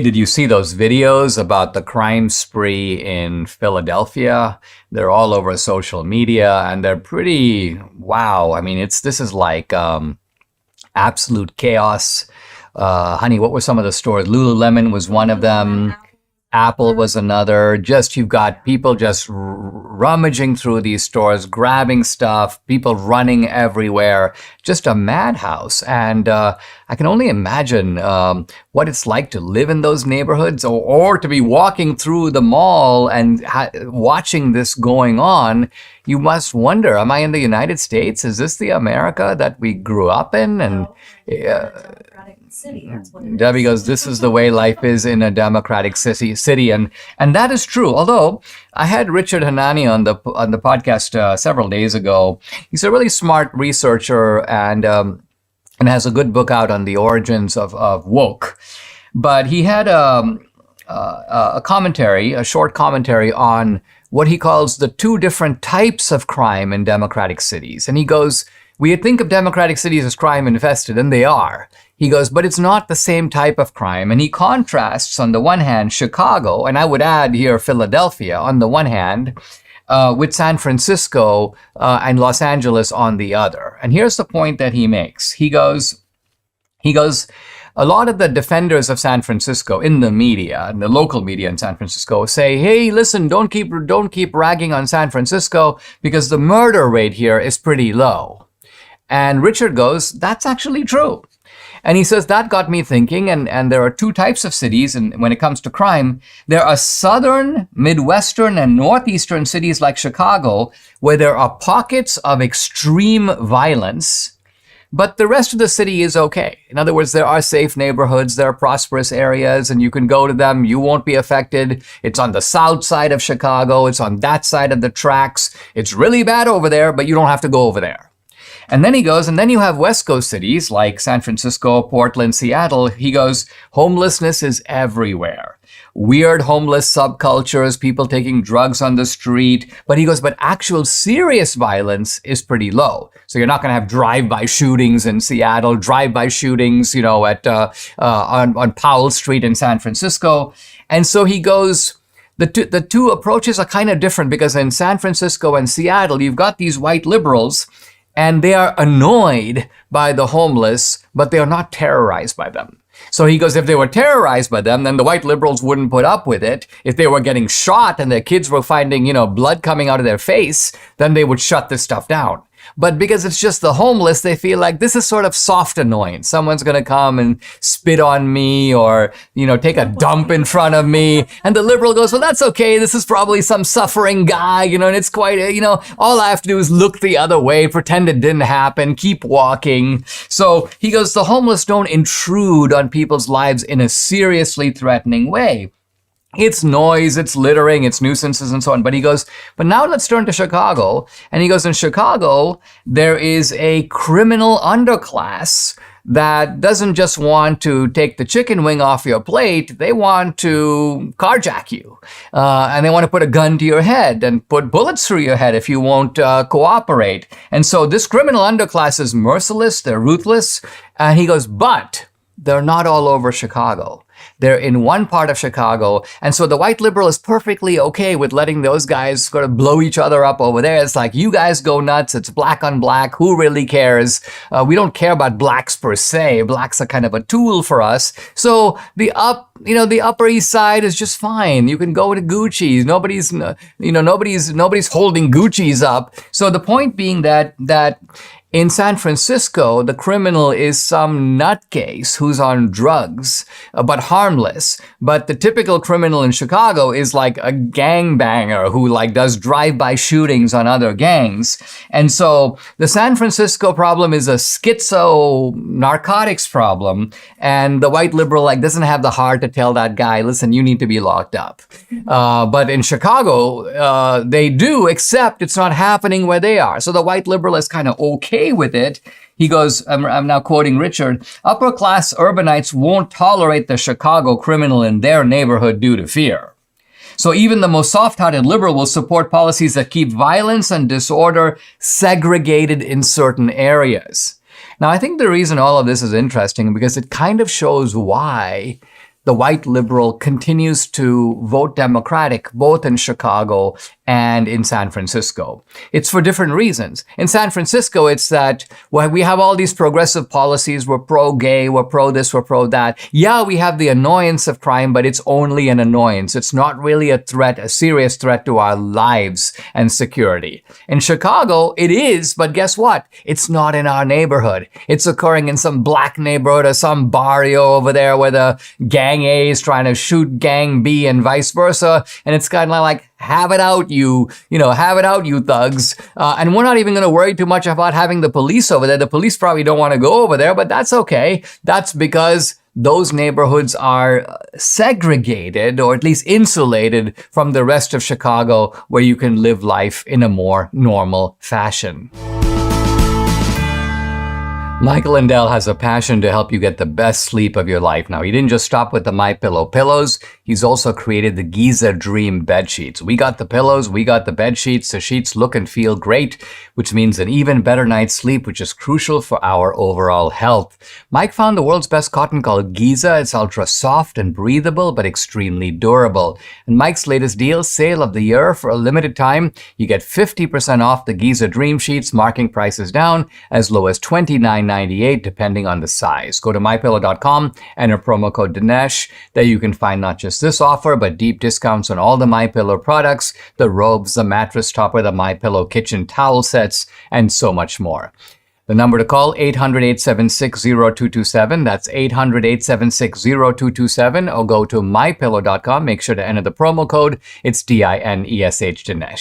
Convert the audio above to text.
did you see those videos about the crime spree in Philadelphia? They're all over social media, and they're pretty, wow. I mean, this is like absolute chaos. Honey, what were some of the stores? Lululemon was one of them. Apple was another. Just, you've got people just rummaging through these stores, grabbing stuff, people running everywhere. Just a madhouse. And I can only imagine what it's like to live in those neighborhoods, or to be walking through the mall and watching this going on. You must wonder, am I in the United States? Is this the America that we grew up in? And city. That's what it Debbie is. goes, this is the way life is in a democratic city. And that is true. Although I had Richard Hanani on the podcast several days ago. He's a really smart researcher and has a good book out on the origins of woke. But he had a commentary, a short commentary on what he calls the two different types of crime in democratic cities. And he goes, we think of democratic cities as crime infested, and they are. He goes, but it's not the same type of crime. And he contrasts, on the one hand, Chicago, and I would add here Philadelphia, on the one hand, with San Francisco and Los Angeles on the other. And here's the point that he makes. He goes, a lot of the defenders of San Francisco in the media, and the local media in San Francisco, say, hey, listen, don't keep ragging on San Francisco because the murder rate here is pretty low. And Richard goes, that's actually true. And he says, that got me thinking, and there are two types of cities, and when it comes to crime, there are southern, midwestern, and northeastern cities like Chicago, where there are pockets of extreme violence, but the rest of the city is okay. In other words, there are safe neighborhoods, there are prosperous areas, and you can go to them, you won't be affected. It's on the south side of Chicago, it's on that side of the tracks. It's really bad over there, but you don't have to go over there. And then he goes, and then you have West Coast cities like San Francisco, Portland, Seattle. He goes, homelessness is everywhere. Weird homeless subcultures, people taking drugs on the street. But he goes, but actual serious violence is pretty low. So you're not going to have drive-by shootings in Seattle, drive-by shootings, at on Powell Street in San Francisco. And so he goes, the two approaches are kind of different, because in San Francisco and Seattle, you've got these white liberals, and they are annoyed by the homeless, but they are not terrorized by them. So he goes, if they were terrorized by them, then the white liberals wouldn't put up with it. If they were getting shot and their kids were finding, blood coming out of their face, then they would shut this stuff down. But because it's just the homeless, they feel like this is sort of soft annoyance. Someone's going to come and spit on me or, take a dump in front of me. And the liberal goes, well, that's okay. This is probably some suffering guy, and it's quite, all I have to do is look the other way, pretend it didn't happen, keep walking. So he goes, the homeless don't intrude on people's lives in a seriously threatening way. It's noise, it's littering, it's nuisances and so on. But he goes, but now let's turn to Chicago. And he goes, in Chicago, there is a criminal underclass that doesn't just want to take the chicken wing off your plate, they want to carjack you. And they want to put a gun to your head and put bullets through your head if you won't cooperate. And so this criminal underclass is merciless, they're ruthless. And he goes, but they're not all over Chicago. They're in one part of Chicago. And so the white liberal is perfectly okay with letting those guys sort of blow each other up over there. It's like, you guys go nuts. It's black on black. Who really cares? We don't care about blacks per se. Blacks are kind of a tool for us. So the Upper East Side is just fine. You can go to Gucci's. Nobody's holding Gucci's up. So the point being that in San Francisco, the criminal is some nutcase who's on drugs, but harmless. But the typical criminal in Chicago is like a gangbanger who does drive-by shootings on other gangs. And so the San Francisco problem is a schizo narcotics problem. And the white liberal doesn't have the heart to tell that guy, listen, you need to be locked up. But in Chicago, they do, except it's not happening where they are. So the white liberal is kind of okay with it. He goes, I'm now quoting Richard, upper class urbanites won't tolerate the Chicago criminal in their neighborhood due to fear. So even the most soft-hearted liberal will support policies that keep violence and disorder segregated in certain areas. Now, I think the reason all of this is interesting because it kind of shows why the white liberal continues to vote Democratic both in Chicago and in San Francisco. It's for different reasons. In San Francisco, it's that we have all these progressive policies. We're pro-gay, we're pro-this, we're pro-that. Yeah, we have the annoyance of crime, but it's only an annoyance. It's not really a threat, a serious threat to our lives and security. In Chicago, it is, but guess what? It's not in our neighborhood. It's occurring in some black neighborhood or some barrio over there where the gang A is trying to shoot gang B and vice versa. And it's kind of like, have it out, you thugs. And we're not even going to worry too much about having the police over there. The police probably don't want to go over there, but that's okay. That's because those neighborhoods are segregated, or at least insulated from the rest of Chicago, where you can live life in a more normal fashion. Michael Lindell has a passion to help you get the best sleep of your life. Now, he didn't just stop with the MyPillow pillows. He's also created the Giza Dream bed sheets. We got the pillows, we got the bed sheets. The sheets look and feel great, which means an even better night's sleep, which is crucial for our overall health. Mike found the world's best cotton called Giza. It's ultra soft and breathable, but extremely durable. And Mike's latest deal, sale of the year, for a limited time, you get 50% off the Giza Dream sheets, marking prices down as low as $29.98, depending on the size. Go to mypillow.com and enter promo code Dinesh. There you can find not just this offer, but deep discounts on all the MyPillow products, the robes, the mattress topper, the MyPillow kitchen towel sets, and so much more. The number to call, 800-876-0227. That's 800-876-0227, or go to mypillow.com. Make sure to enter the promo code. It's DINESH, Dinesh.